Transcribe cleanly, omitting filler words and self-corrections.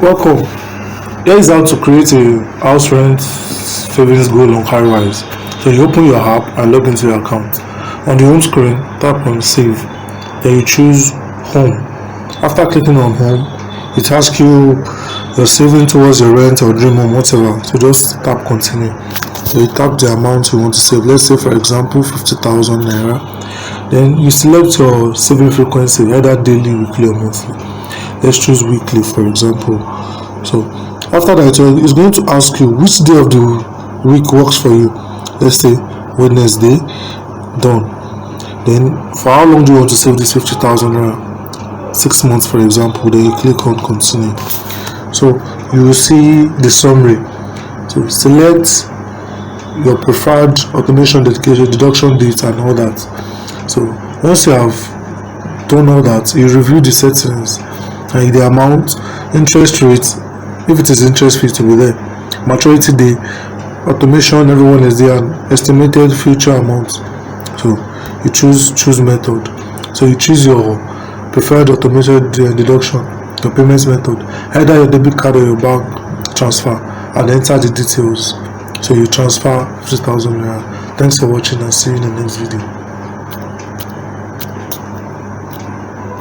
Welcome. Here is how to create a house rent savings goal on Cowrywise. So you open your app and log into your account. On the home screen, tap on Save. Then you choose Home. After clicking on Home, it asks you you're saving towards your rent or dream home, whatever. So just tap Continue. So you tap the amount you want to save. Let's say, for example, 50,000 naira. Then you select your saving frequency, either daily, weekly, or monthly. Let's choose weekly, for example. So after that, it's going to ask you which day of the week works for you. Let's say Wednesday. Done. Then for how long do you want to save this 50,000 naira? 6 months, for example. Then you click on Continue. So you will see the summary. So select your preferred automation deduction date and all that. So once you have done all that, you review the settings, like the amount, interest rate, if it is interest free to be there, maturity day, automation, everyone is there, and estimated future amount. So you choose method. So you choose your preferred automated deduction, your payment method, either your debit card or your bank transfer, and enter the details. So you transfer 50,000 naira. Thanks for watching and see you in the next video.